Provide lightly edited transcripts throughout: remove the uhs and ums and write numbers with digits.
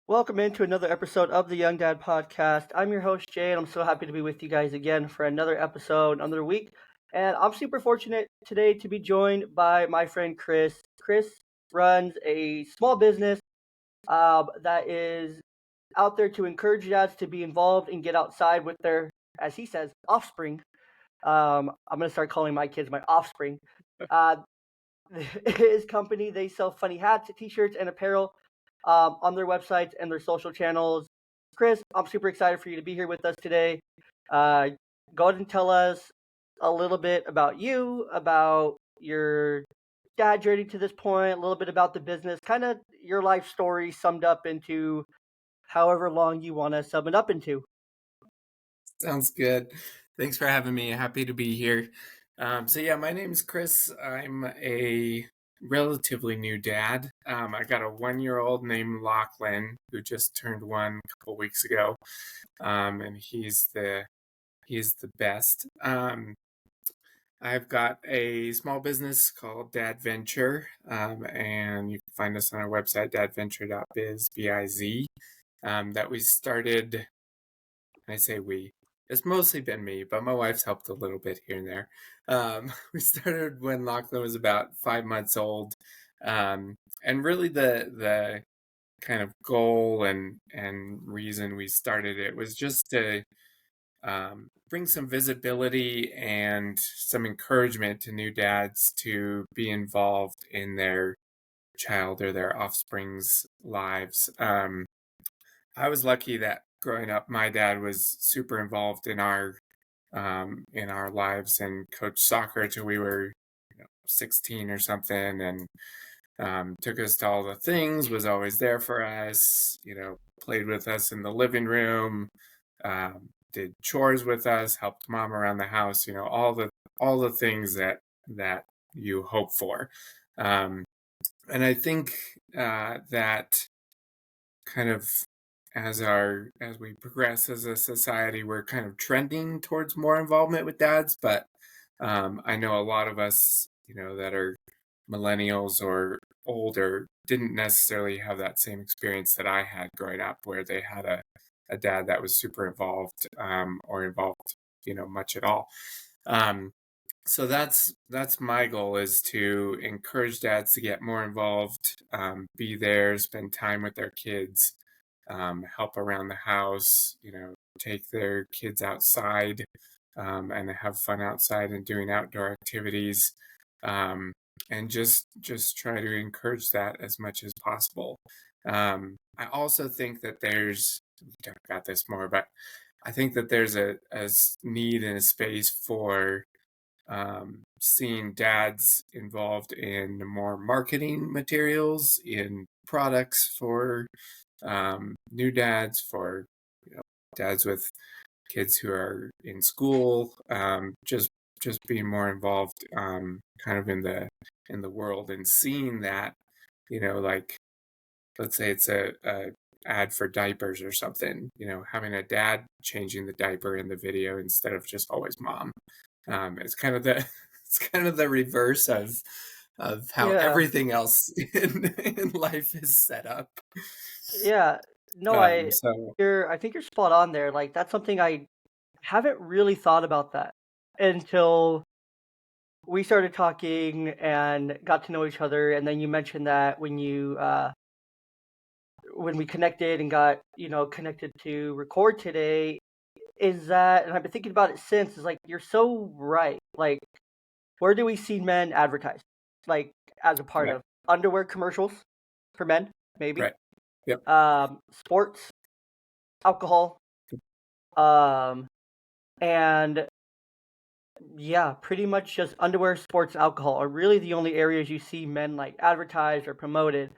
Welcome into another episode of the Young Dad Podcast. I'm your host, Jay, and I'm so happy to be with you guys again for another episode, another week. And I'm super fortunate today to be joined by my friend Chris. Chris runs a small business that is out there to encourage dads to be involved and get outside with their, as he says, offspring. I'm going to start calling my kids my offspring. Uh, his company, they sell funny hats, t-shirts, and apparel on their websites and their social channels. Chris, I'm super excited for you to be here with us today. Uh, Go ahead and tell us a little bit about you, about your dad journey to this point, a little bit about the business, kind of your life story summed up into however long you want to sum it up into. Sounds good. Thanks for having me. Happy to be here. So my name's Chris. I'm a relatively new dad. I got a 1-year-old named Lachlan who just turned one a couple weeks ago, and he's the best. I've got a small business called dAdventure, and you can find us on our website dAdventure.biz, B-I-Z, that we started. And I say we. It's mostly been me, but my wife's helped a little bit here and there. We started when Lachlan was about 5 months old, and really the kind of goal and reason we started it was just to bring some visibility and some encouragement to new dads to be involved in their child or their offspring's lives. I was lucky that growing up, my dad was super involved in our lives and coached soccer till we were 16 or something, and took us to all the things. Was always there for us. Played with us in the living room. Did chores with us. Helped mom around the house. All the things that you hope for. And I think that kind of as we progress as a society, we're kind of trending towards more involvement with dads. But I know a lot of us, that are millennials or older, didn't necessarily have that same experience that I had growing up, where they had a dad that was super involved, or involved, much at all. So that's my goal, is to encourage dads to get more involved, be there, spend time with their kids, help around the house, take their kids outside, and have fun outside and doing outdoor activities, and just try to encourage that as much as possible. I also think that we can talk about this more, but I think that there's a need and a space for seeing dads involved in more marketing materials, in products for new dads, for dads with kids who are in school, just being more involved, kind of in the world, and seeing that, like, let's say it's a ad for diapers or something, having a dad changing the diaper in the video instead of just always mom. It's kind of the it's kind of the reverse of how Yeah, everything else in life is set up. yeah. No, So I think you're spot on there. Like that's something I haven't really thought about that until we started talking and got to know each other, and then you mentioned that when we connected and got connected to record today, is that, and I've been thinking about it since, is like you're so right. Like, where do we see men advertised? Like, as a part right, of underwear commercials for men, maybe. right, yep, Sports, alcohol, um, and yeah, pretty much just underwear, sports, and alcohol are really the only areas you see men like advertised or promoted.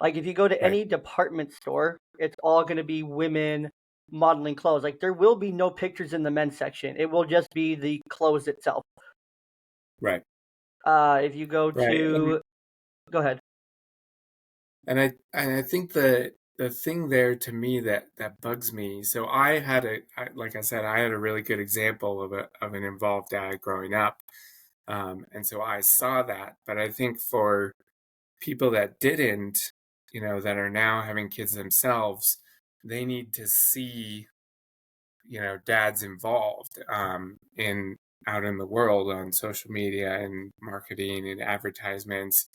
Like if you go to right, any department store, it's all going to be women modeling clothes. Like there will be no pictures in the men's section. It will just be the clothes itself. right, If you go right. to, go ahead. And I think the thing there, to me, that bugs me. So like I said, I had a really good example of an involved dad growing up, and so I saw that. But I think for people that didn't, that are now having kids themselves, they need to see, dads involved in out in the world on social media and marketing and advertisements.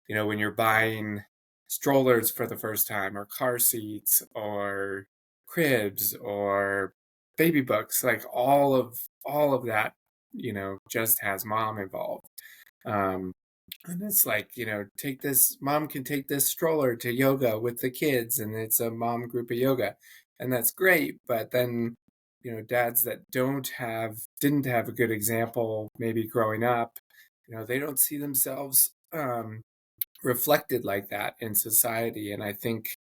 When you're buying strollers for the first time, or car seats, or cribs, or baby books, like all of that, just has mom involved. Um, and it's like, take this, mom can take this stroller to yoga with the kids, and it's a mom group of yoga. And that's great. But then, dads that didn't have a good example, maybe growing up, they don't see themselves reflected like that in society. And I think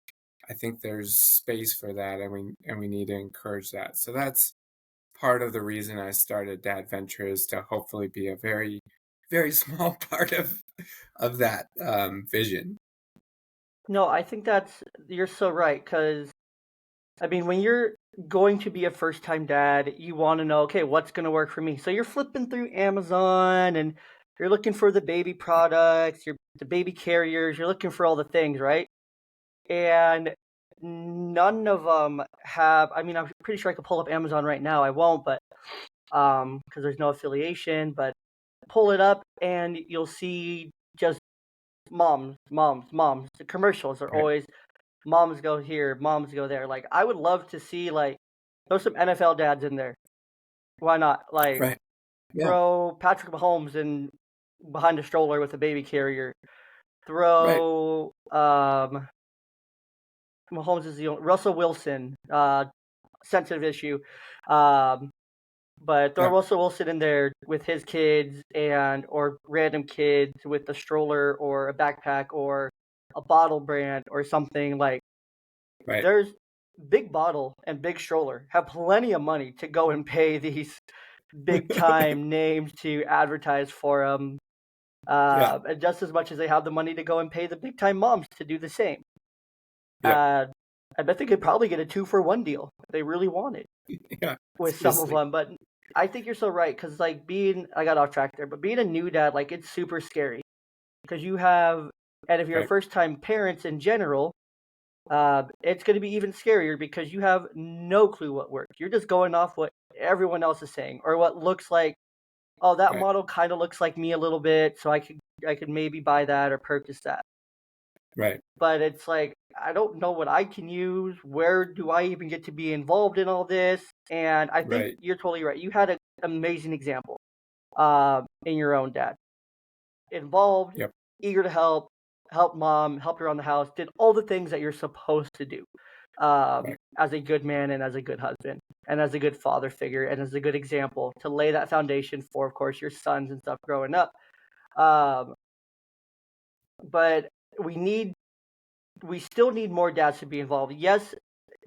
there's space for that, and we need to encourage that. So that's part of the reason I started dAdventure, is to hopefully be a very, very small part of that vision. No, I think you're so right. Because I mean, when you're going to be a first time dad, you want to know, okay, what's going to work for me? So you're flipping through Amazon and you're looking for the baby products, the baby carriers, you're looking for all the things, right? And none of them have, I mean, I'm pretty sure I could pull up Amazon right now. I won't, but because there's no affiliation, but pull it up and you'll see just moms, moms, moms. The commercials are Right, always moms go here, moms go there. Like I would love to see like throw some NFL dads in there. Why not? Like right, yeah, throw Patrick Mahomes in behind a stroller with a baby carrier. right, Throw Mahomes is the only, Russell Wilson, sensitive issue. Um, but throw yeah, Russell Wilson in there with his kids and or random kids with a stroller or a backpack or a bottle brand or something like right, there's Big Bottle and Big Stroller have plenty of money to go and pay these big time names to advertise for them, yeah, and just as much as they have the money to go and pay the big time moms to do the same. yeah, Uh, I bet they could probably get a 2-for-1 deal if they really wanted yeah. with some of Seriously, them. But I think you're so right because like I got off track there, but being a new dad, like it's super scary because and if you're a right, first time parents in general, it's going to be even scarier because you have no clue what works. You're just going off what everyone else is saying or what looks like. Oh, that right, model kind of looks like me a little bit, so I could maybe buy that or purchase that. right, But it's like I don't know what I can use. Where do I even get to be involved in all this? And I think right, you're totally right. You had an amazing example in your own dad. Involved, yep, eager to help mom, helped around the house, did all the things that you're supposed to do right, as a good man and as a good husband and as a good father figure and as a good example to lay that foundation for, of course, your sons and stuff growing up. Um, but we need, we still need more dads to be involved. Yes,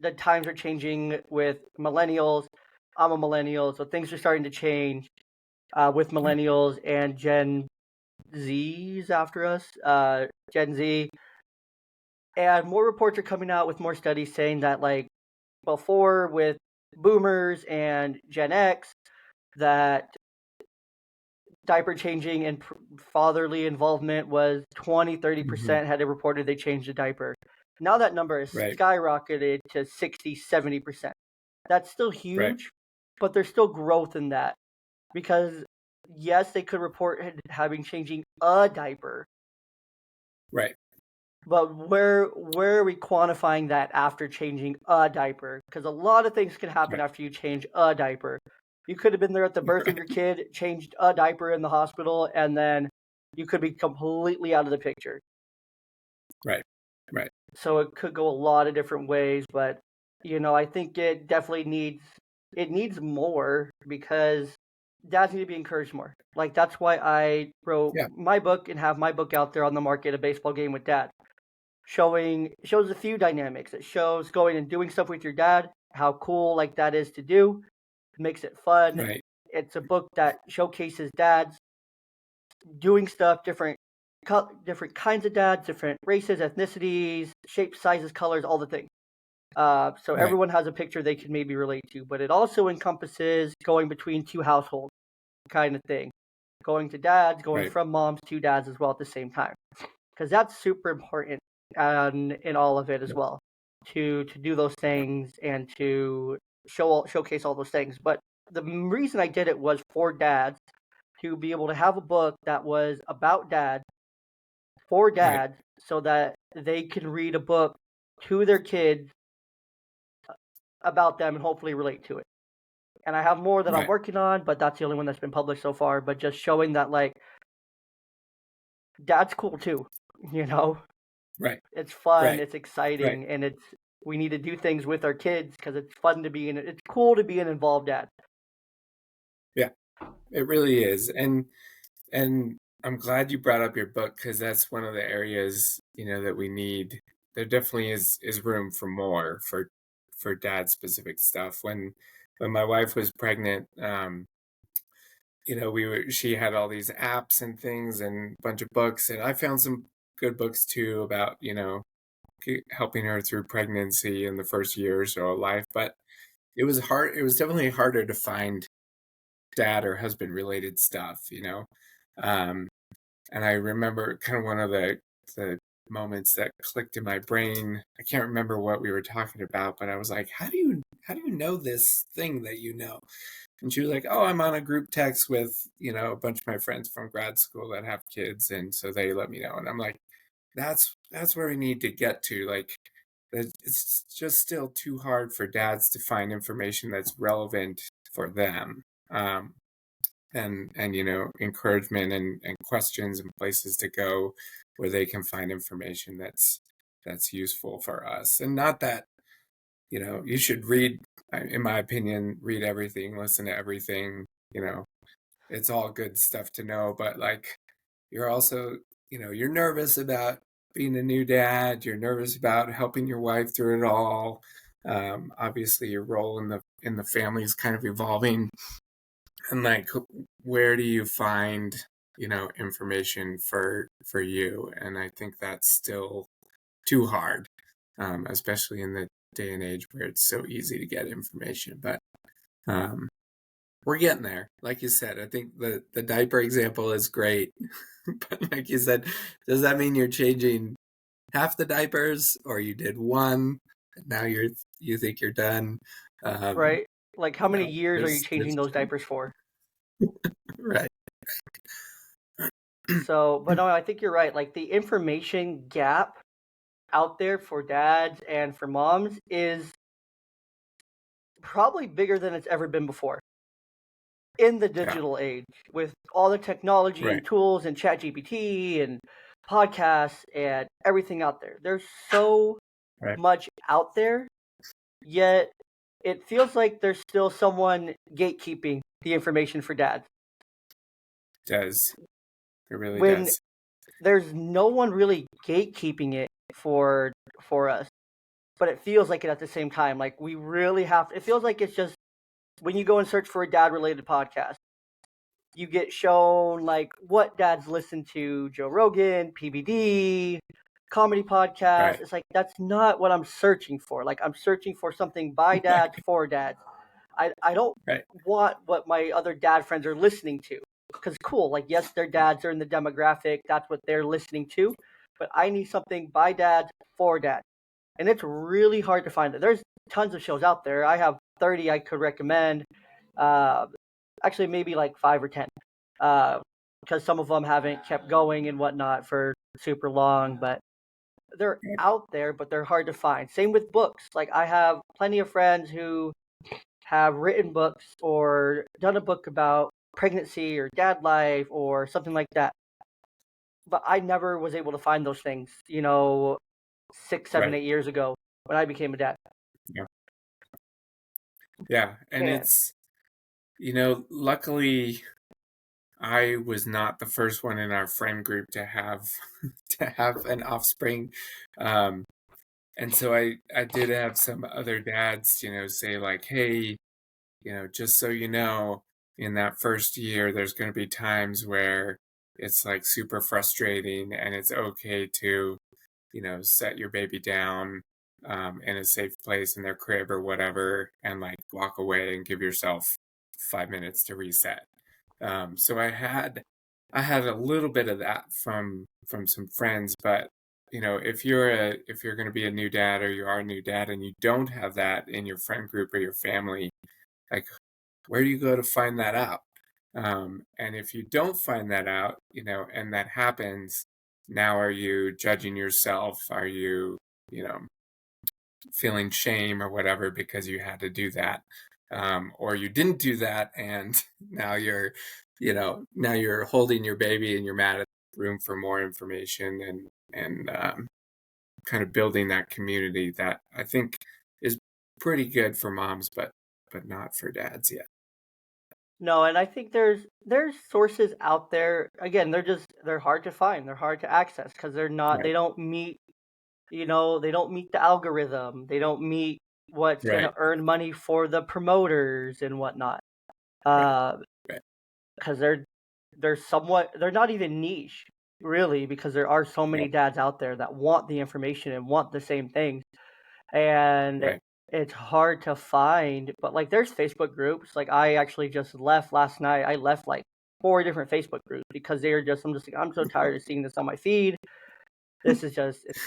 the times are changing with millennials. I'm a millennial, so things are starting to change with right, millennials and Gen Z's after us, Gen Z. And more reports are coming out with more studies saying that, like, before with boomers and Gen X, that diaper changing and fatherly involvement was 20, hmm 30% had reported they changed a diaper. Now that number has right, skyrocketed to 60, 70%. That's still right, huge, but there's still growth in that because, yes, they could report having changing a diaper. right, But where are we quantifying that after changing a diaper? Because a lot of things can happen right, after you change a diaper. You could have been there at the birth of right, your kid, changed a diaper in the hospital, and then you could be completely out of the picture. right, right, So it could go a lot of different ways, but I think it definitely needs more because dads need to be encouraged more. Like that's why I wrote yeah, my book and have my book out there on the market, A Baseball Game with Dad. Shows a few dynamics. It shows going and doing stuff with your dad, how cool like that is to do. It makes it fun. right, It's a book that showcases dads doing stuff, different kinds of dads, different races, ethnicities, shapes, sizes, colors, all the things. So right, everyone has a picture they can maybe relate to, but it also encompasses going between two households kind of thing. Going to dads, going right, from moms to dads as well at the same time. Because that's super important. in all of it as well, to do those things and to showcase all those things. But the reason I did it was for dads to be able to have a book that was about dad for Right. dads, so that they can read a book to their kids about them and hopefully relate to it. And I have more that I'm Right. working on, but that's the only one that's been published so far. But just showing that like dad's cool too, you know. Right. It's fun, Right. it's Right. exciting, and we need to do things with our kids because it's fun to be in it. It's cool to be an involved dad. Yeah. It really is. And I'm glad you brought up your book because that's one of the areas, that we need. There definitely is room for more for dad specific stuff. When my wife was pregnant, she had all these apps and things and a bunch of books, and I found some good books too about, helping her through pregnancy in the first year or so of life. But it was hard. It was definitely harder to find dad or husband related stuff. Um, and I remember kind of one of the moments that clicked in my brain. I can't remember what we were talking about, but I was like, how do you know this thing that you know? And she was like, "Oh, I'm on a group text with, a bunch of my friends from grad school that have kids, and so they let me know." And I'm like, that's where we need to get to. Like, it's just still too hard for dads to find information that's relevant for them. And encouragement and questions and places to go where they can find information that's useful for us. And not that, you should read, in my opinion, read everything, listen to everything. you know it's all good stuff to know, but like, you're also, you're nervous about being a new dad, you're nervous about helping your wife through it all. Obviously your role in the family is kind of evolving, and like, where do you find, information for you? And I think that's still too hard, especially in the day and age where it's so easy to get information. But um, we're getting there. Like you said, I think the diaper example is great. But like you said, does that mean you're changing half the diapers, or you did one and now you think you're done? Um, Right? Like, how many no, years are you there's changing those diapers for? right. So, but no, I think you're right. Like, the information gap out there for dads and for moms is probably bigger than it's ever been before in the Yeah. digital age with all the technology Right. and tools and ChatGPT and podcasts and everything out there. There's so Right. much out there, yet it feels like there's still someone gatekeeping the information for dads. Does. It really When does. there's no one really gatekeeping it for us, but it feels like it at the same time. Like we really have. It feels like it's just when you go and search for a dad related podcast, you get shown like what dads listen to: Joe Rogan, PBD, comedy podcast. Right. It's like that's not what I'm searching for. Like I'm searching for something by dads for dads. I don't Right. want what my other dad friends are listening to. Because cool, like yes, their dads are in the demographic, that's what they're listening to. But I need something by dads for dads. And it's really hard to find it. There's tons of shows out there. I have 30 I could recommend. Uh, Actually, maybe like 5 or 10. Because some of them haven't kept going and whatnot for super long, but they're out there, but they're hard to find. Same with books. Like I have plenty of friends who have written books or done a book about pregnancy or dad life or something like that. But I never was able to find those things, 6, 7, Right. 8 years ago when I became a dad. Yeah. Yeah. And And it's, luckily I was not the first one in our friend group to have to have an offspring. Um, and so I did have some other dads, say like, "Hey, just so you know, in that first year, there's going to be times where it's like super frustrating, and it's okay to, set your baby down in a safe place in their crib or whatever, and like walk away and give yourself 5 minutes to reset." So I had a little bit of that from some friends, but if you're going to be a new dad, or you are a new dad and you don't have that in your friend group or your family, like, where do you go to find that out? And if you don't find that out, and that happens, now are you judging yourself? Are you, you know, feeling shame or whatever because you had to do that? Or you didn't do that, and now you're holding your baby and you're mad at the room for more information, and kind of building that community that I think is pretty good for moms, but not for dads yet. No, and I think there's sources out there. Again, they're hard to find. They're hard to access because they Right, don't meet, they don't meet the algorithm. They don't meet what's going to right, earn money for the promoters and whatnot. right, Uh, right. because they're not even niche really, because there are so many Yep, dads out there that want the information and want the same things, and right. it's hard to find. But like, there's Facebook groups. Like, I actually just left last night. I left like four different Facebook groups because I'm just like, I'm so tired of seeing this on my feed. It's Me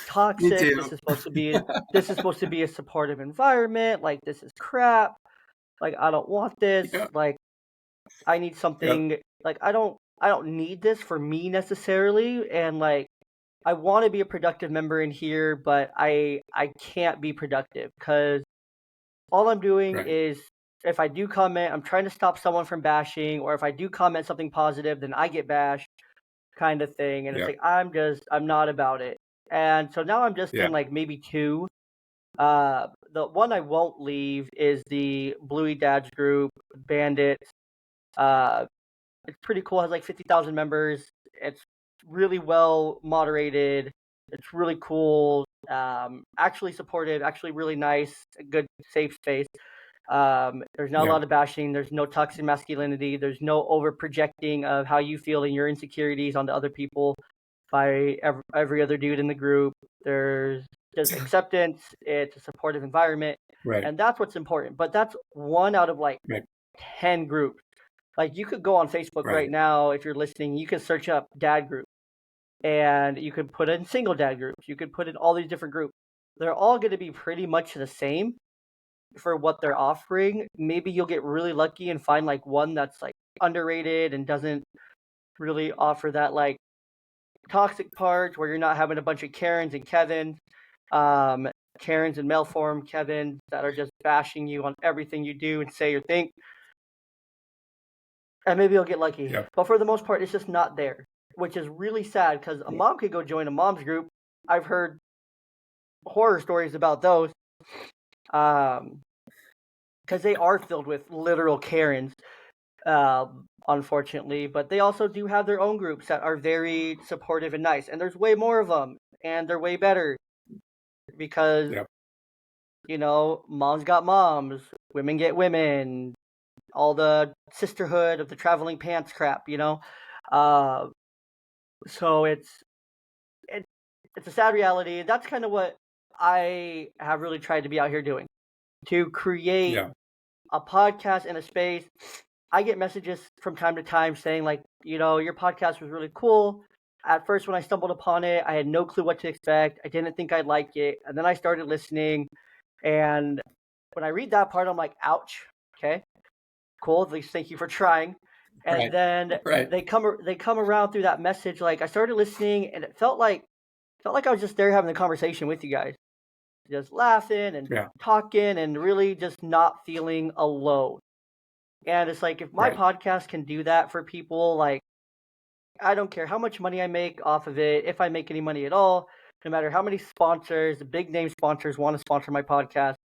toxic. too. This is supposed to be a supportive environment. Like, this is crap. Like, I don't want this. Yep, Like, I need yep. something. Like, I don't need this for me necessarily, and like, I want to be a productive member in here, but I can't be productive because all I'm doing Right. is, if I do comment, I'm trying to stop someone from bashing, or if I do comment something positive, then I get bashed, kind of thing. And it's Yep. like, I'm not about it. And so now I'm just Yeah. in like maybe two. The one I won't leave is the Bluey Dads group, Bandits. Uh, it's pretty cool. It has like 50,000 members. It's really well moderated. It's really cool. Actually supportive. Actually really nice. A good safe space. There's not a Yeah. lot of bashing. There's no toxic masculinity. There's no over projecting of how you feel and your insecurities onto other people by every other dude in the group. There's just acceptance. It's a supportive environment, Right. and that's what's important. But that's one out of like Right. 10 groups. Like, you could go on Facebook right Right. now if you're listening. You can search up dad group, and you could put in single dad groups. You could put in all these different groups. They're all going to be pretty much the same for what they're offering. Maybe you'll get really lucky and find like one that's like underrated and doesn't really offer that like toxic part where you're not having a bunch of Karens and Kevins, um, Karens in male form, Kevin, that are just bashing you on everything you do and say or think. And maybe you'll get lucky. Yep. But for the most part, it's just not there, which is really sad because a mom could go join a mom's group. I've heard horror stories about those, because they are filled with literal Karens, unfortunately. But they also do have their own groups that are very supportive and nice. And there's way more of them, and they're way better because, Yep. moms got moms, women get women, all the sisterhood of the traveling pants crap. Uh, so it, it's a sad reality. That's kind of what I have really tried to be out here doing, to create Yeah. a podcast in a space. I get messages from time to time saying like, your podcast was really cool. At first, when I stumbled upon it, I had no clue what to expect. I didn't think I'd like it, and then I started listening. And when I read that part, I'm like, ouch. Okay, cool. At least thank you for trying. And Right. then Right. they come around through that message. Like, I started listening, and it felt like I was just there having a conversation with you guys, just laughing and Yeah. talking and really just not feeling alone. And it's like, if my Right. podcast can do that for people, like, I don't care how much money I make off of it, if I make any money at all, no matter how many sponsors, the big name sponsors want to sponsor my podcast,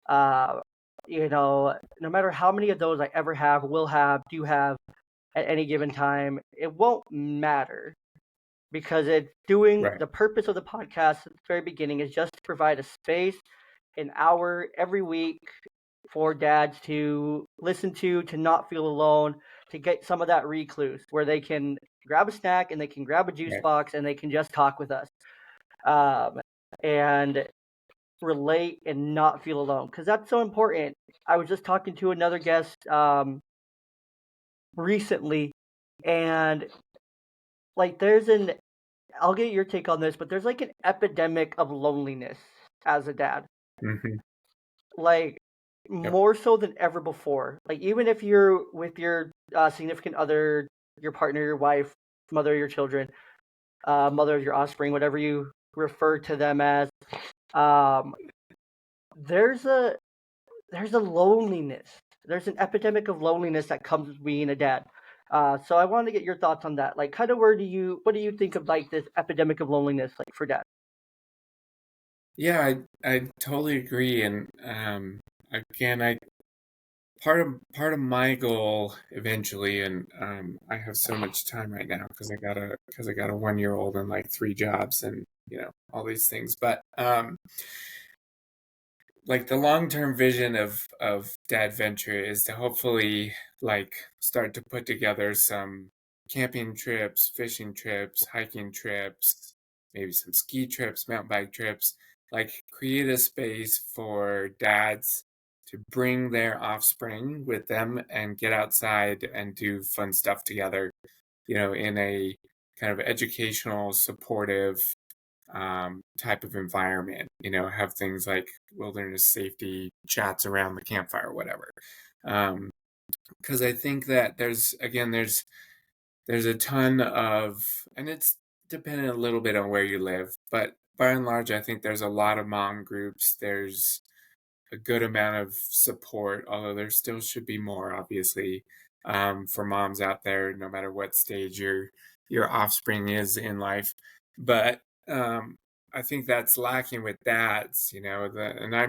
uh, no matter how many of those I ever have, will have, do have at any given time, it won't matter, because it's doing Right. the purpose of the podcast at the very beginning is just to provide a space, an hour every week, for dads to listen to not feel alone, to get some of that recluse where they can grab a snack and they can grab a juice Right. box and they can just talk with us, um, and relate and not feel alone, because that's so important. I was just talking to another guest recently, and like, there's an I'll get your take on this, but there's like an epidemic of loneliness as a dad. Hmm. Like Yep. more so than ever before. Like even if you're with your significant other, your partner, your wife, mother of your children, mother of your offspring, whatever you refer to them as, um, there's a there's a loneliness. There's an epidemic of loneliness that comes with being a dad. So I wanted to get your thoughts on that. Like, kind of what do you think of like this epidemic of loneliness, like for dad? Yeah, I totally agree. And again, I part of my goal eventually, and I have so much time right now because I got a 1 year old and like three jobs and all these things. But like the long-term vision of dAdventure is to hopefully like start to put together some camping trips, fishing trips, hiking trips, maybe some ski trips, mountain bike trips, like create a space for dads to bring their offspring with them and get outside and do fun stuff together, in a kind of educational, supportive type of environment, have things like wilderness safety chats around the campfire or whatever. Because I think that there's a ton of, and it's dependent a little bit on where you live, but by and large, I think there's a lot of mom groups. There's a good amount of support, although there still should be more, obviously, for moms out there, no matter what stage your offspring is in life. But um, I think that's lacking with dads, and I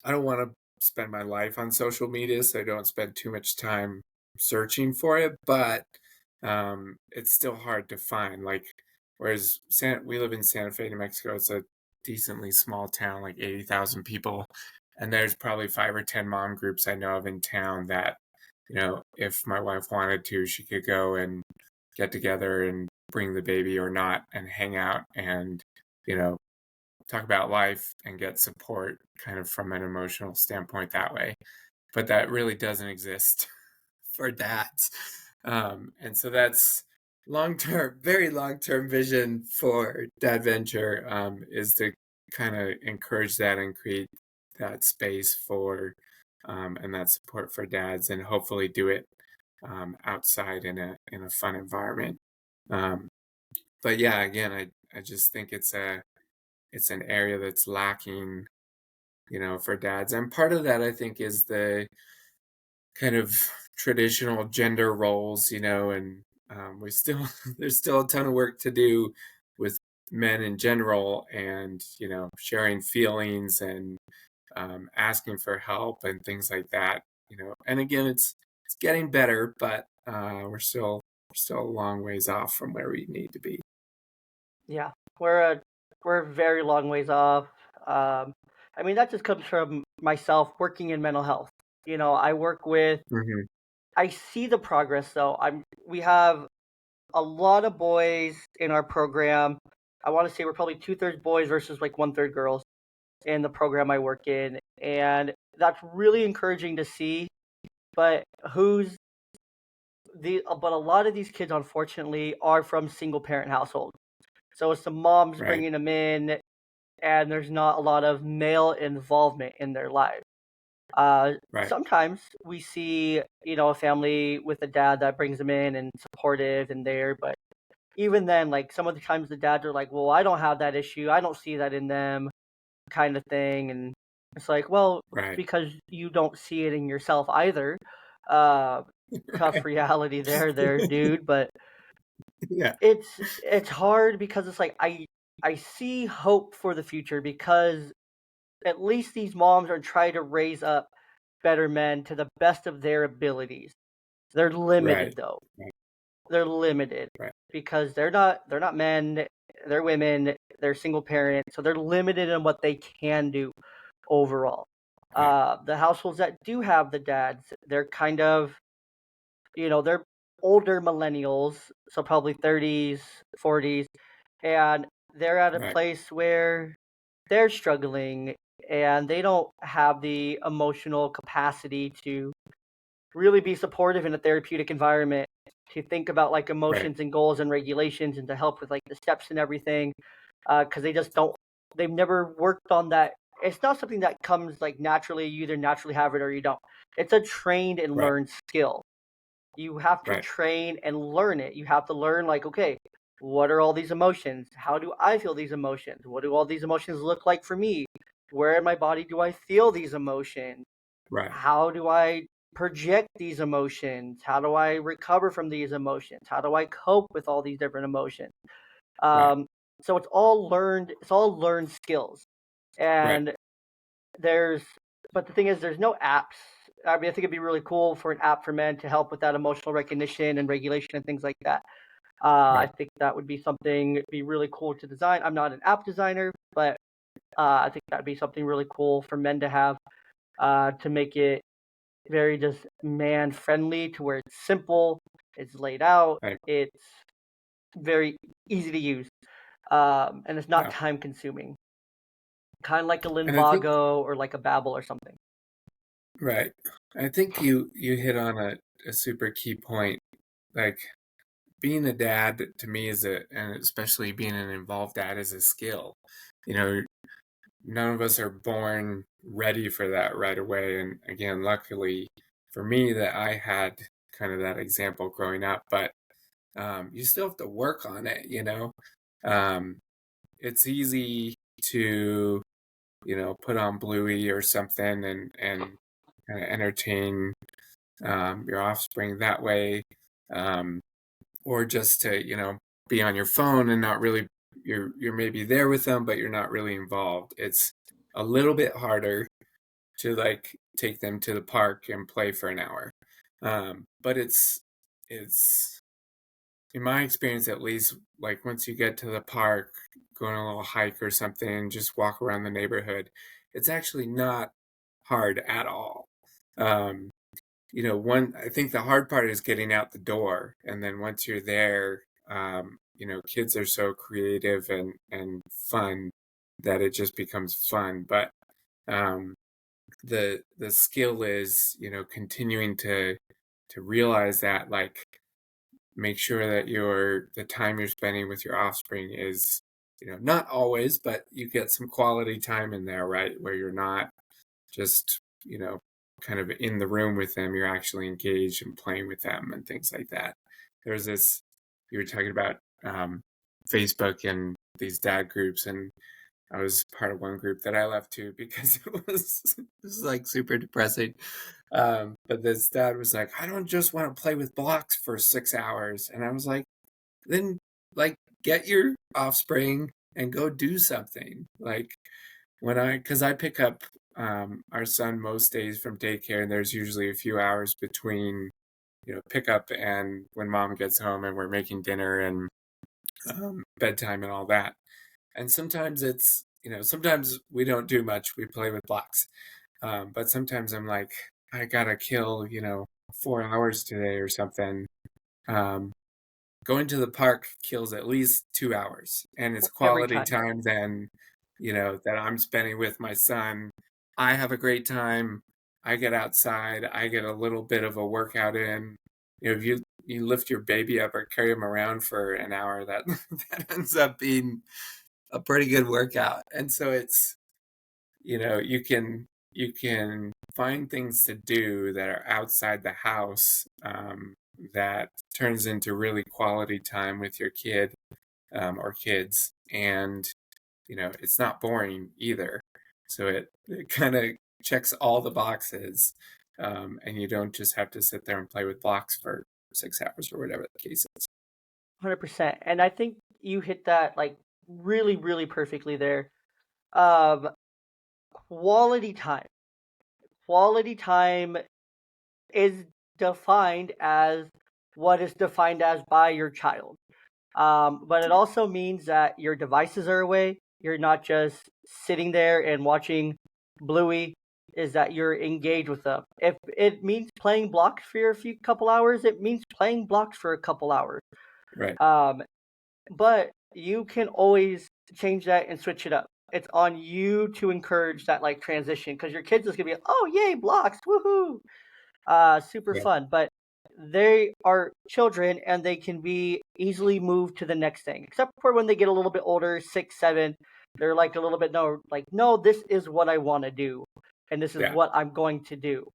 don't want to spend my life on social media, so I don't spend too much time searching for it, but it's still hard to find. Like, whereas we live in Santa Fe, New Mexico, it's a decently small town, like 80,000 people, and there's probably 5 or 10 mom groups I know of in town that, if my wife wanted to, she could go and get together and bring the baby or not and hang out and, you know, talk about life and get support kind of from an emotional standpoint that way. But that really doesn't exist for dads. And so that's long term, very long term vision for dAdventure, is to kind of encourage that and create that space for and that support for dads, and hopefully do it outside in a fun environment. Um, but yeah, again, I just think it's an area that's lacking, for dads. And part of that, I think, is the kind of traditional gender roles, and we still, there's still a ton of work to do with men in general and, sharing feelings and asking for help and things like that, and again, it's getting better, but we're still a long ways off from where we need to be. Yeah, we're a very long ways off. Um, I mean, that just comes from myself working in mental health. I work with. Hmm. I see the progress though. We have a lot of boys in our program. I want to say we're probably two-thirds boys versus like one-third girls in the program I work in, and that's really encouraging to see. But who's but a lot of these kids, unfortunately, are from single-parent households. So it's the moms Right. bringing them in, and there's not a lot of male involvement in their lives. Right. Sometimes we see, a family with a dad that brings them in and supportive and there, but even then, like some of the times the dads are like, "Well, I don't have that issue. I don't see that in them," kind of thing, and it's like, well, it's Right. because you don't see it in yourself either. Uh, Tough reality there, dude. But Yeah. it's hard because it's like I see hope for the future because at least these moms are trying to raise up better men to the best of their abilities. They're Right. limited though. Right. They're limited Right. because they're not men, they're women, they're single parents, so they're limited in what they can do overall. Right. The households that do have the dads, they're kind of, they're older millennials, so probably 30s, 40s, and they're at a Right. place where they're struggling and they don't have the emotional capacity to really be supportive in a therapeutic environment, to think about like Right. emotions and goals and regulations, and to help with like the steps and everything, because they just don't, they've never worked on that. It's not something that comes like naturally. You either naturally have it or you don't. It's a trained and Right. learned skill. You have to Right. train and learn it. You have to learn, like, okay, what are all these emotions? How do I feel these emotions? What do all these emotions look like for me? Where in my body do I feel these emotions? Right. How do I project these emotions? How do I recover from these emotions? How do I cope with all these different emotions? Right. Um, so it's all learned skills. Right. And there's, but the thing is, there's no apps. I mean, I think it'd be really cool for an app for men to help with that emotional recognition and regulation and things like that. I Right. think that would be something be really cool to design. I'm not an app designer, but I think that'd be something really cool for men to have, to make it very just man friendly, to where it's simple, it's laid out, Right. it's very easy to use, and it's not Yeah. time consuming. Kind of like a And I think Linvago or like a Babbel or something. right. I think you hit on a super key point. Like being a dad to me is and especially being an involved dad is a skill. You know, none of us are born ready for that right away. And again, luckily for me that I had kind of that example growing up, but you still have to work on it, you know. Um, it's easy to, put on Bluey or something and kind of entertain your offspring that way, um, or just to be on your phone and not really you're maybe there with them, but you're not really involved. It's a little bit harder to like take them to the park and play for an hour, but it's in my experience at least, like once you get to the park, go on a little hike or something, just walk around the neighborhood, it's actually not hard at all. Um, one I think the hard part is getting out the door, and then once you're there, kids are so creative and fun that it just becomes fun. But um, the skill is continuing to realize that like make sure that the time you're spending with your offspring is not always, but you get some quality time in there, right, where you're not just kind of in the room with them, you're actually engaged and playing with them and things like that. There's this, you were talking about Facebook and these dad groups, and I was part of one group that I left too because it was like super depressing. But this dad was like, I don't just want to play with blocks for 6 hours. And I was like, then like get your offspring and go do something. Like because I pick up our son most days from daycare, and there's usually a few hours between, pickup and when mom gets home and we're making dinner and bedtime and all that. And sometimes sometimes we don't do much. We play with blocks. But sometimes I'm like, I gotta kill, 4 hours today or something. Um, Going to the park kills at least 2 hours, and it's Every quality time. time then, that I'm spending with my son. I have a great time. I get outside. I get a little bit of a workout in. If you lift your baby up or carry him around for an hour, that that ends up being a pretty good workout. And so it's, you can find things to do that are outside the house, that turns into really quality time with your kid, or kids, and it's not boring either. So it kind of checks all the boxes, and you don't just have to sit there and play with blocks for 6 hours or whatever the case is. 100%. And I think you hit that like really, really perfectly there. Um, quality time. Quality time is defined as what is defined as by your child. But it also means that your devices are away. You're not just sitting there and watching Bluey. Is that you're engaged with them? If it means playing blocks for a few couple hours, it means playing blocks for a couple hours. Right. Um, but you can always change that and switch it up. It's on you to encourage that like transition, because your kids is gonna be like, oh yay blocks, woohoo. Super Yeah. fun. But they are children and they can be easily moved to the next thing, except for when they get a little bit older, 6, 7. They're like a little bit no, like no, this is what I want to do, and this is Yeah. what I'm going to do.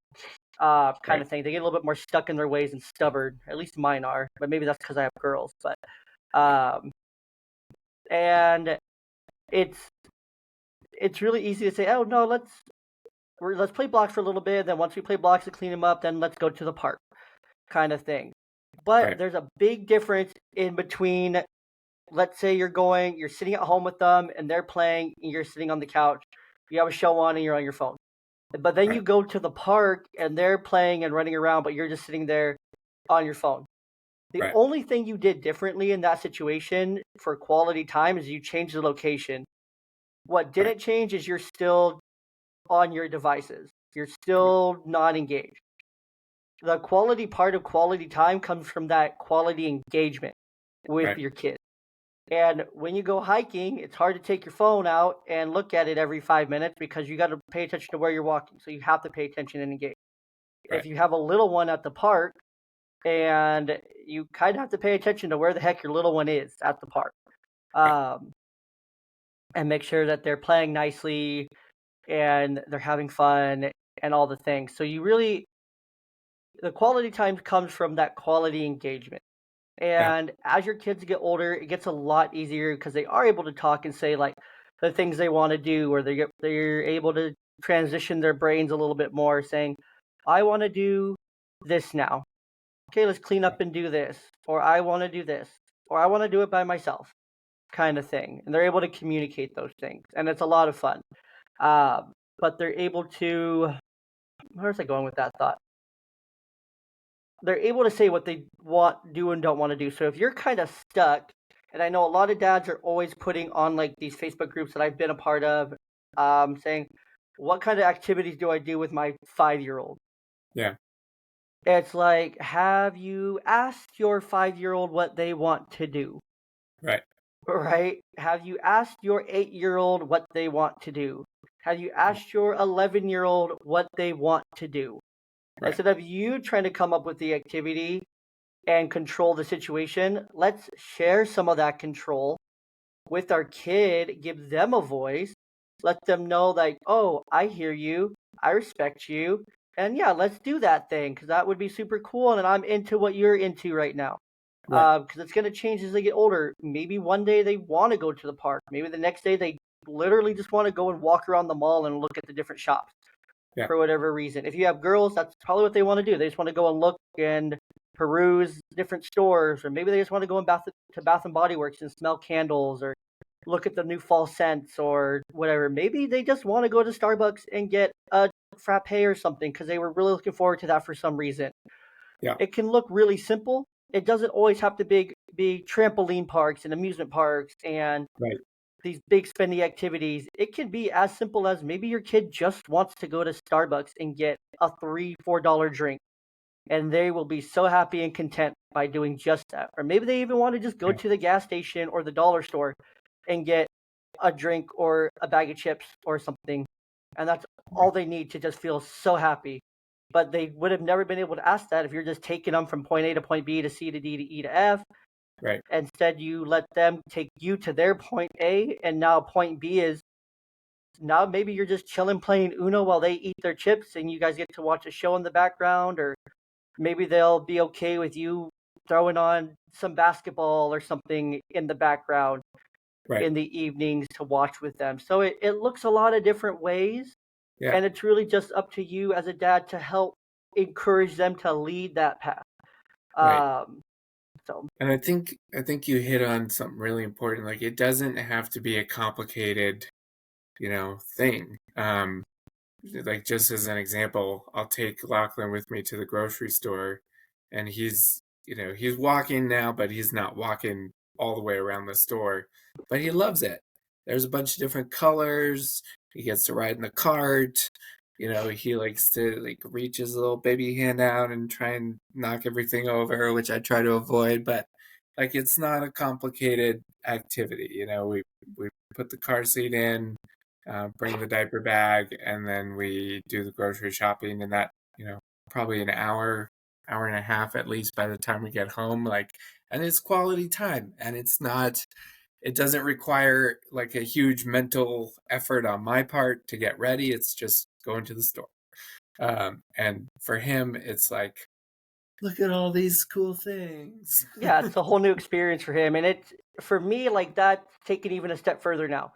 Kind Right. of thing. They get a little bit more stuck in their ways and stubborn. At least mine are, but maybe that's because I have girls. But um, and it's it's really easy to say, oh no, let's play blocks for a little bit. Then once we play blocks to clean them up, then let's go to the park, kind of thing. But Right. there's a big difference in between. Let's say you're sitting at home with them and they're playing, and you're sitting on the couch. You have a show on and you're on your phone. But then you Right. go to the park and they're playing and running around, but you're just sitting there on your phone. The Right. only thing you did differently in that situation for quality time is you changed the location. What Right. didn't change is you're still on your devices. You're still not engaged. The quality part of quality time comes from that quality engagement with Right. your kids. And when you go hiking, it's hard to take your phone out and look at it every 5 minutes because you got to pay attention to where you're walking. So you have to pay attention and engage. If Right. you have a little one at the park, and you kind of have to pay attention to where the heck your little one is at the park, Right. um, and make sure that they're playing nicely and they're having fun and all the things. So the quality time comes from that quality engagement. Yeah. And as your kids get older, it gets a lot easier because they are able to talk and say like the things they want to do, or they're able to transition their brains a little bit more, saying, "I want to do this now. Okay, let's clean up and do this," or "I want to do this," or "I want to do it by myself," kind of thing. And they're able to communicate those things, and it's a lot of fun. But they're able to. Where's I going with that thought? They're able to say what they want, do, and don't want to do. So if you're kind of stuck, and I know a lot of dads are always putting on like these Facebook groups that I've been a part of, saying, "What kind of activities do I do with my 5-year-old?" Yeah. It's like, have you asked your 5-year-old what they want to do? Right. Right? Have you asked your 8-year-old what they want to do? Have you asked your 11-year-old what they want to do? Right. Instead of you trying to come up with the activity and control the situation, let's share some of that control with our kid, give them a voice, let them know, like, oh, I hear you, I respect you, and yeah, let's do that thing because that would be super cool, and I'm into what you're into right now. Right. Because it's gonna change as they get older. Maybe one day they want to go to the park. Maybe the next day they literally just want to go and walk around the mall and look at the different shops Yeah. for whatever reason. If you have girls, that's probably what they want to do. They just want to go and look and peruse different stores, or maybe they just want to go to Bath and Body Works and smell candles, or look at the new fall scents, or whatever. Maybe they just want to go to Starbucks and get a frappe or something because they were really looking forward to that for some reason. Yeah. It can look really simple. It doesn't always have to be trampoline parks and amusement parks and Right. these big spending activities. It can be as simple as maybe your kid just wants to go to Starbucks and get a $3, $4 drink, and they will be so happy and content by doing just that. Or maybe they even want to just go Yeah. to the gas station or the dollar store and get a drink or a bag of chips or something. And that's all Right. they need to just feel so happy. But they would have never been able to ask that if you're just taking them from point A to point B to C to D to E to F. Right. Instead, you let them take you to their point A, and now point B is now maybe you're just chilling playing Uno while they eat their chips, and you guys get to watch a show in the background, or maybe they'll be okay with you throwing on some basketball or something in the background Right. in the evenings to watch with them. So it looks a lot of different ways, Yeah. and it's really just up to you as a dad to help encourage them to lead that path. Right. Um, so And I think you hit on something really important. Like it doesn't have to be a complicated, thing. Like just as an example, I'll take Lachlan with me to the grocery store, and he's walking now, but he's not walking all the way around the store, but he loves it. There's a bunch of different colors. He gets to ride in the cart. He likes to like reach his little baby hand out and try and knock everything over, which I try to avoid, but like it's not a complicated activity. We put the car seat in, bring the diaper bag, and then we do the grocery shopping, and that probably an hour, hour and a half at least by the time we get home. Like, and it's quality time, and it doesn't require like a huge mental effort on my part to get ready. It's just going to the store. And for him, it's like, look at all these cool things. Yeah, it's a whole new experience for him, and it's for me like that taken even a step further now.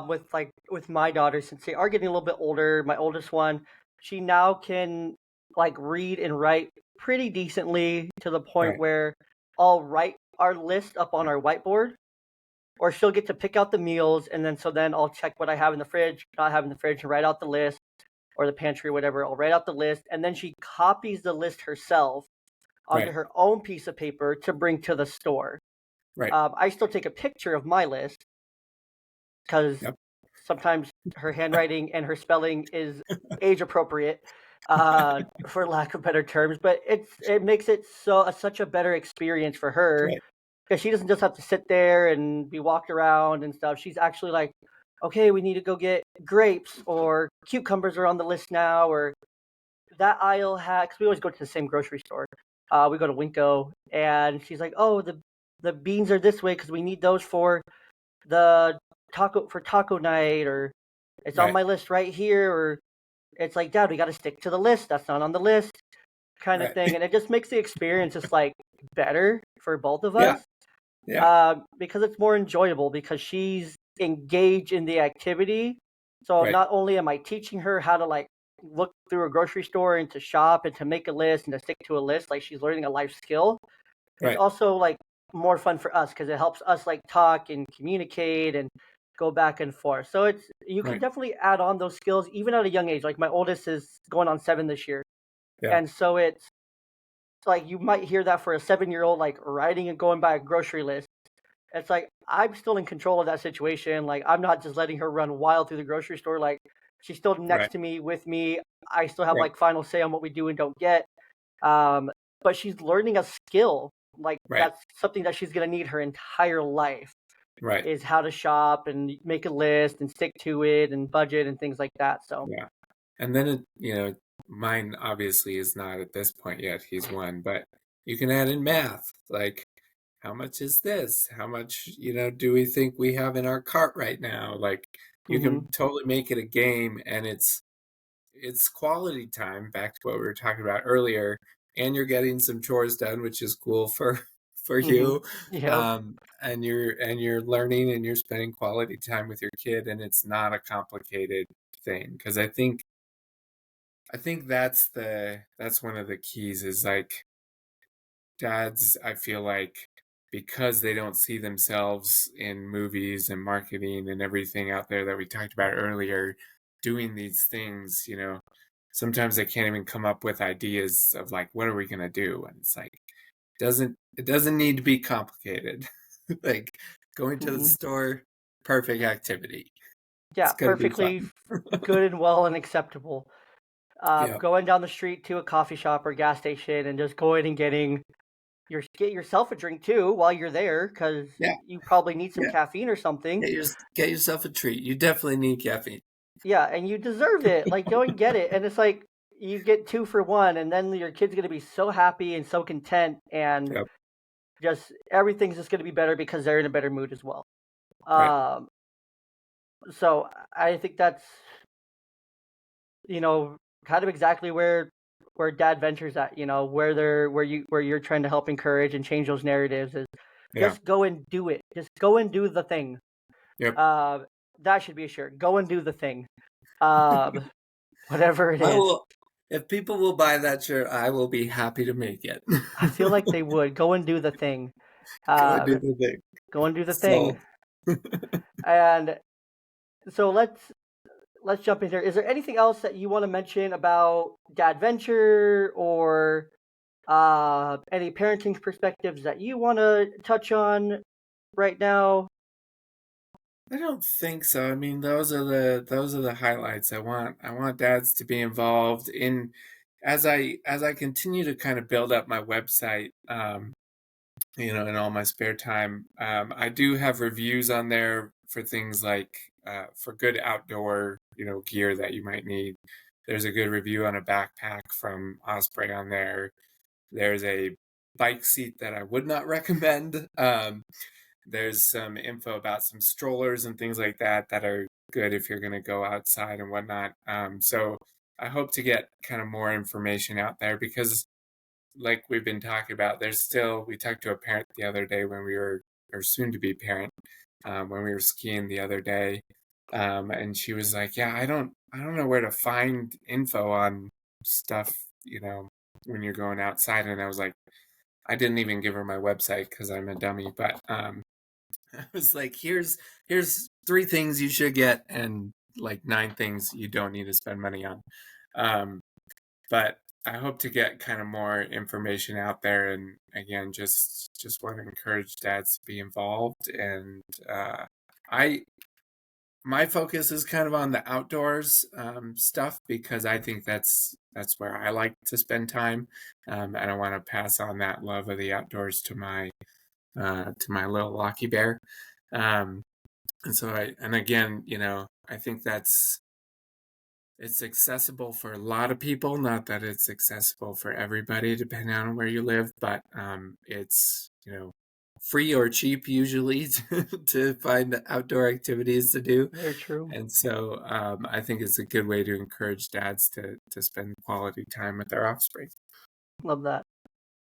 With my daughters, since they are getting a little bit older, my oldest one, she now can like read and write pretty decently to the point Right, where I'll write our list up on our whiteboard, or she'll get to pick out the meals, and then I'll check what I have in the fridge, not have in the fridge, and write out the list, or the pantry, whatever. I'll write out the list, and then she copies the list herself onto right, her own piece of paper to bring to the store. right. I still take a picture of my list because Yep. sometimes her handwriting and her spelling is age appropriate, for lack of better terms. But it makes it such a better experience for her Right, because she doesn't just have to sit there and be walked around and stuff. She's actually like, okay, we need to go get grapes, or cucumbers are on the list now, or that aisle had, because we always go to the same grocery store. We go to Winco, and she's like, "Oh, the beans are this way because we need those for the taco night," or "It's on right, my list right here," or it's like, "Dad, we got to stick to the list. That's not on the list," kind of right. thing, and it just makes the experience just like better for both of Yeah, us, yeah, because it's more enjoyable because she's engaged in the activity. So right, not only am I teaching her how to like look through a grocery store and to shop and to make a list and to stick to a list, like she's learning a life skill. It's right, also like more fun for us because it helps us like talk and communicate and go back and forth. So it's you can right. definitely add on those skills even at a young age. Like my oldest is going on 7 this year, Yeah, and so it's like you might hear that for a 7-year old like writing and going by a grocery list. It's like I'm still in control of that situation. Like I'm not just letting her run wild through the grocery store. Like she's still right, next to me with me. I still have right, like final say on what we do and don't get. Um, but she's learning a skill. Like right, that's something that she's gonna need her entire life right. is how to shop and make a list and stick to it and budget and things like that. So Yeah. And then mine obviously is not at this point yet. He's one, but you can add in math. Like, how much is this? How much, do we think we have in our cart right now? Like, you mhm, can totally make it a game, and it's quality time, back to what we were talking about earlier, and you're getting some chores done, which is cool for for mhm, you. yep, And you're learning, and you're spending quality time with your kid, and it's not a complicated thing. Because I think that's one of the keys, is like, dads, I feel like, because they don't see themselves in movies and marketing and everything out there that we talked about earlier, doing these things, sometimes they can't even come up with ideas of like, what are we gonna do? And it's like, it doesn't need to be complicated. Like, going to the mhm. store, perfect activity. Yeah, It's gonna be perfectly fun. good and well and acceptable. Yeah, Going down the street to a coffee shop or gas station and just going and get yourself a drink too while you're there because yeah, you probably need some yeah. caffeine or something. Get yourself a treat. You definitely need caffeine. Yeah, and you deserve it. Like, go and get it. And it's like you get two for one, and then your kid's gonna be so happy and so content, and Yep. just everything's just gonna be better because they're in a better mood as well. Right. Um, so I think that's you know kind of exactly where Dad Ventures at. Where you're trying to help encourage and change those narratives is Yeah. just go and do it. Just go and do the thing. Yep. Uh, that should be a shirt. Go and do the thing. Um, whatever it I is. will If people will buy that shirt, I will be happy to make it. I feel like they would go and do the thing. Go and do Uh, the thing. go and do the thing. Sold. And so let's jump in here. Is there anything else that you want to mention about dAdventure or any parenting perspectives that you want to touch on right now? I don't think so. I mean, those are the highlights. I want dads to be involved in, as I continue to kind of build up my website, in all my spare time. I do have reviews on there for things like, for good outdoor, gear that you might need. there's a good review on a backpack from Osprey on there. There's a bike seat that I would not recommend. There's some info about some strollers and things like that that are good if you're going to go outside and whatnot. So I hope to get kind of more information out there because, like we've been talking about, we talked to a parent the other day or soon to be parent, when we were skiing the other day. And she was like, yeah, I don't know where to find info on stuff, when you're going outside. And I was like, I didn't even give her my website because I'm a dummy, but I was like, here's 3 things you should get and like 9 things you don't need to spend money on. But I hope to get kind of more information out there, and again, just want to encourage dads to be involved. And I my focus is kind of on the outdoors stuff because I think that's where I like to spend time, and I want to pass on that love of the outdoors to my little Locky Bear. And so and again, I think it's accessible for a lot of people. Not that it's accessible for everybody, depending on where you live, but it's, free or cheap usually to find outdoor activities to do. Very true. And so I think it's a good way to encourage dads to spend quality time with their offspring. Love that.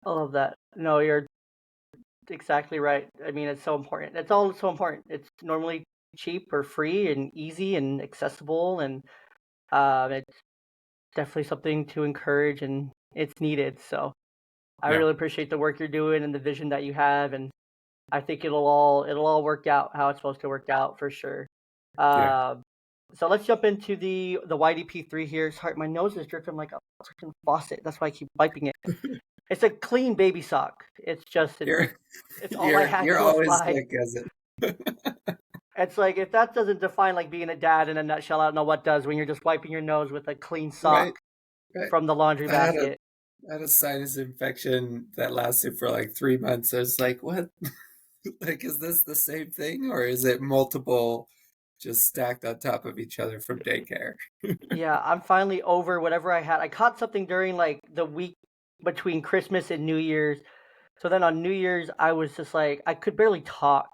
I love that. No, you're exactly right. I mean, it's so important. It's all so important. It's normally cheap or free and easy and accessible, and it's definitely something to encourage, and it's needed. So I Yeah, really appreciate the work you're doing and the vision that you have, and I think it'll all work out how it's supposed to work out for sure. yeah. Um, so let's jump into the YDP3 here. Sorry, my nose is dripping like a freaking faucet. That's why I keep wiping it. It's a clean baby sock. You're It's all I had you're close always by. sick as it. It's like if that doesn't define like being a dad in a nutshell, I don't know what does when you're just wiping your nose with a clean Right, sock right. from the laundry I had a basket. I had a sinus infection that lasted for like 3 months. I was like, what? Like, is this the same thing or is it multiple just stacked on top of each other from daycare? Yeah, I'm finally over whatever I had. I caught something during like the week between Christmas and New Year's. So then on New Year's, I was just like, I could barely talk.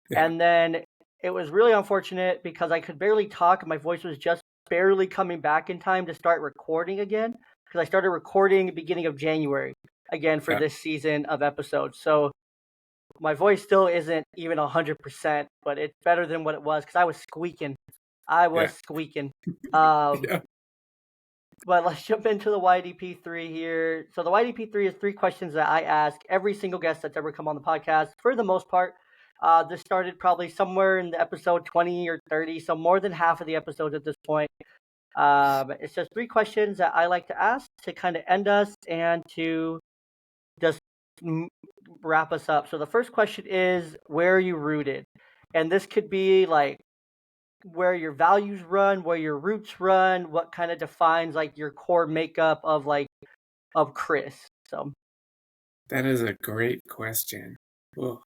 Yeah, And then it was really unfortunate because I could barely talk and my voice was just barely coming back in time to start recording again. Because I started recording beginning of January again for yeah, this season of episodes. So my voice still isn't even 100%, but it's better than what it was because I was squeaking. I was yeah, squeaking. Um, yeah. but let's jump into the YDP3 here. So the YDP3 is 3 questions that I ask every single guest that's ever come on the podcast. For the most part, this started probably somewhere in the episode 20 or 30, so more than half of the episodes at this point. It's just 3 questions that I like to ask to kind of end us and to just wrap us up. So the first question is, where are you rooted? And this could be like where your values run, where your roots run, what kind of defines like your core makeup of like of Chris. So That is a great question. Well,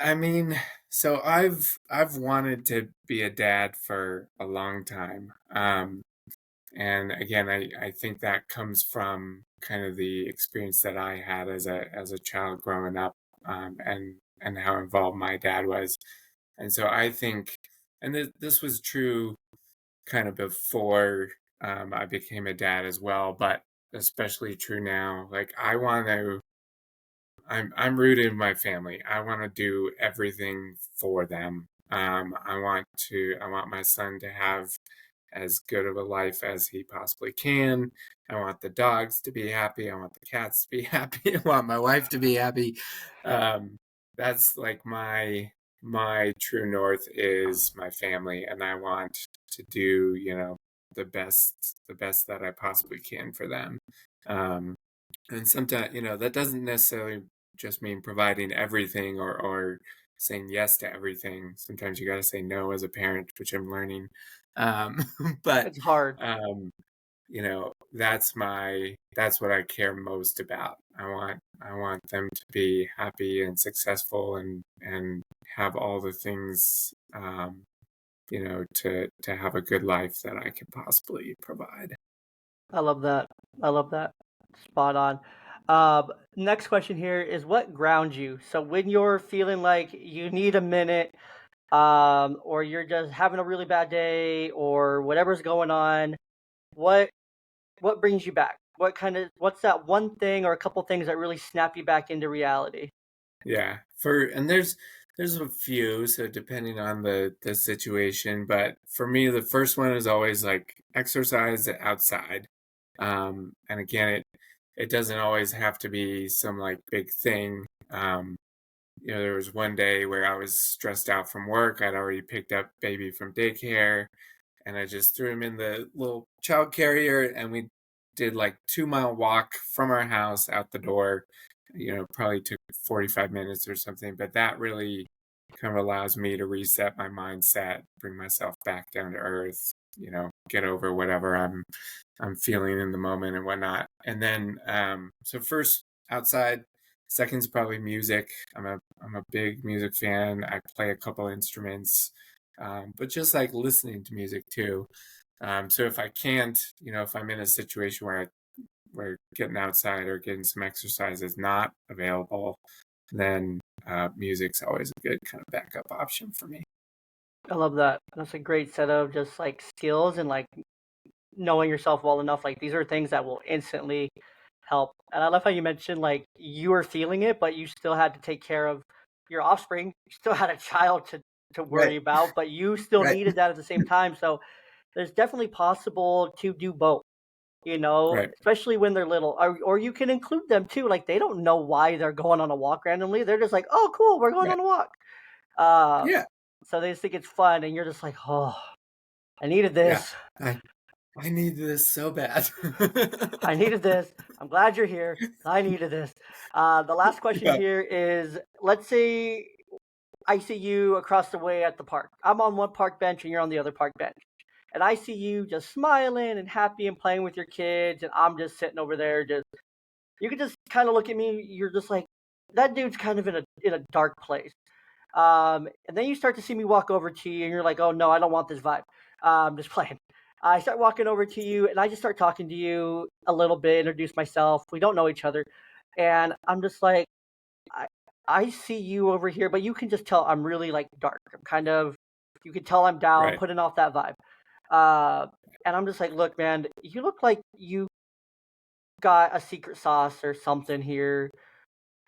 I mean, so I've wanted to be a dad for a long time. And again, I think that comes from kind of the experience that I had as a child growing up, and how involved my dad was. And so I think, and this was true kind of before I became a dad as well, but especially true now. Like I'm rooted in my family. I want to do everything for them. I want my son to have as good of a life as he possibly can. I want the dogs to be happy. I want the cats to be happy. I want my wife to be happy. Um, that's like my true north is my family, and I want to do the best that I possibly can for them. Um, and sometimes that doesn't necessarily just mean providing everything or saying yes to everything. Sometimes you got to say no as a parent, which I'm learning. um, but it's hard. that's what I care most about. I want them to be happy and successful and have all the things to have a good life that I can possibly provide. I love that. I love that. Spot on. Next question here is what grounds you? So when you're feeling like you need a minute, or you're just having a really bad day, or whatever's going on, what what brings you back? What's that one thing or a couple things that really snap you back into reality? Yeah. There's a few, so depending on the situation, but for me the first one is always like exercise outside. And again, it doesn't always have to be some like big thing. There was one day where I was stressed out from work. I'd already picked up baby from daycare, and I just threw him in the little child carrier, and we did like 2 mile walk from our house out the door. Probably took 45 minutes or something, but that really kind of allows me to reset my mindset, bring myself back down to earth, get over whatever I'm feeling in the moment and whatnot. And then so first outside, second's probably music. I'm a big music fan. I play a couple instruments, but just like listening to music too. So if I can't, if I'm in a situation where getting outside or getting some exercise is not available, then music's always a good kind of backup option for me. I love that. That's a great set of just like skills and like knowing yourself well enough. Like these are things that will instantly help. And I love how you mentioned like you were feeling it, but you still had to take care of your offspring. You still had a child to worry Right. about, but you still Right. needed that at the same time. So there's definitely possible to do both, Right. especially when they're little. Or you can include them too. Like they don't know why they're going on a walk randomly. They're just like, oh, cool, we're going Right. on a walk. Uh, Yeah. so they just think it's fun, and you're just like, oh, I needed Yeah. this. I need this so bad. I needed this. I'm glad you're here. I needed this. The last question Yeah. here is let's say I see you across the way at the park. I'm on one park bench and you're on the other park bench. And I see you just smiling and happy and playing with your kids. And I'm just sitting over there. You can just kind of look at me. You're just like, that dude's kind of in a dark place. And then you start to see me walk over to you, and you're like, "Oh no, I don't want this vibe." Just playing. I start walking over to you, and I just start talking to you a little bit, introduce myself. We don't know each other, and I'm just like, I, I see you over here, but you can just tell I'm really like dark. I'm kind of, you can tell I'm down, Right. putting off that vibe. Uh, and I'm just like, look, man, you look like you got a secret sauce or something here.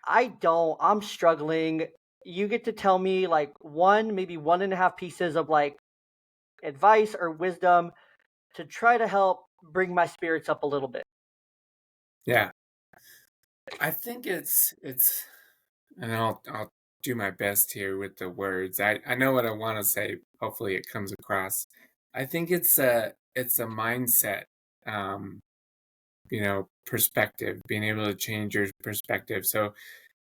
I don't. I'm struggling. You get to tell me like one, maybe one and a half pieces of like advice or wisdom to try to help bring my spirits up a little bit. Yeah. I think it's and I'll do my best here with the words. I know what I want to say. Hopefully it comes across. I think it's a mindset, perspective, being able to change your perspective. So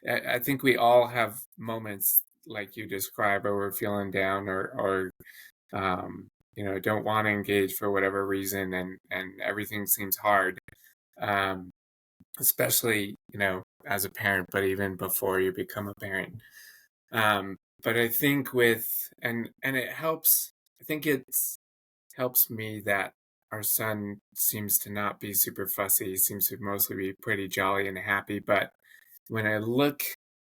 I think we all have moments like you describe where we're feeling down or don't want to engage for whatever reason, and everything seems hard. Um, Especially, as a parent, but even before you become a parent. But I think and it helps. I think it's helps me that our son seems to not be super fussy. He seems to mostly be pretty jolly and happy. But when I look,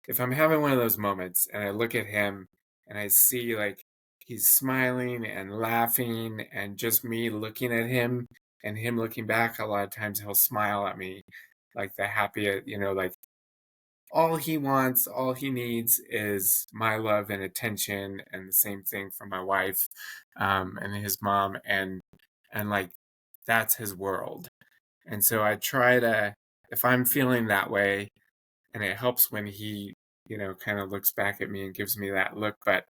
if I'm having one of those moments and I look at him and I see like he's smiling and laughing and just me looking at him and him looking back, a lot of times he'll smile at me like the happy, like all he wants, all he needs is my love and attention, and the same thing for my wife, and his mom, and like that's his world. And so I try to, if I'm feeling that way, and it helps when he, kind of looks back at me and gives me that look, but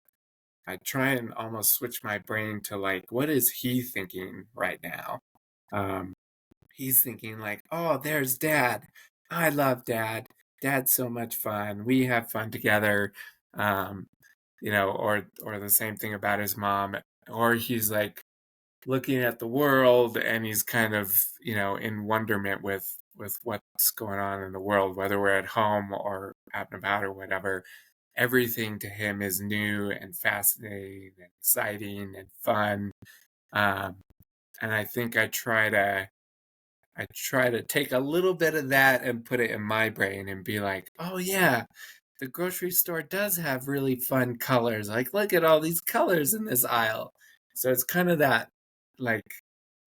I try and almost switch my brain to like, what is he thinking right now? Um, he's thinking like, "Oh, there's dad. I love dad. Dad's so much fun. We have fun together." Um, or the same thing about his mom. Or he's like looking at the world and he's kind of, in wonderment with what's going on in the world, whether we're at home or out and about or whatever. everything to him is new and fascinating and exciting and fun. Um, and I think I try to take a little bit of that and put it in my brain and be like, oh yeah, the grocery store does have really fun colors. Like, look at all these colors in this aisle. So it's kind of that like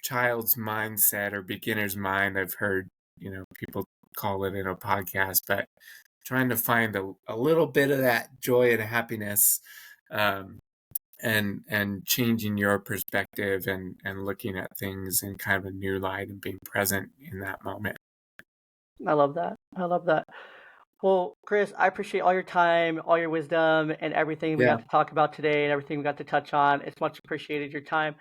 child's mindset or beginner's mind. I've heard, people call it in a podcast, but trying to find a little bit of that joy and happiness, um, and changing your perspective and looking at things in kind of a new light and being present in that moment. I love that. I love that. Well, Chris, I appreciate all your time, all your wisdom, and everything we got Yeah. to talk about today and everything we got to touch on. It's much appreciated your time.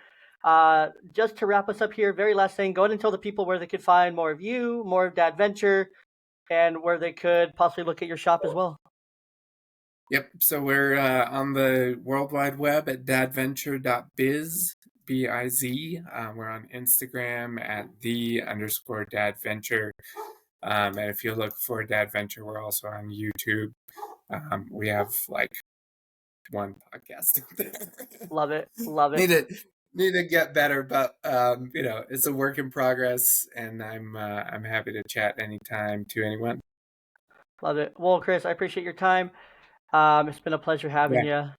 Just to wrap us up here, very last thing, go ahead and tell the people where they could find more of you, more of dAdventure, and where they could possibly look at your shop as well. Yep. So we're on the World Wide Web at dadventure.biz, biz. We're on Instagram at the_dadventure. And if you look for dAdventure, we're also on YouTube. We have like one podcast there. Love it. Love it. need to need to get better, but it's a work in progress, and I'm happy to chat anytime to anyone. Love it. Well, Chris, I appreciate your time. It's been a pleasure having Yeah. you.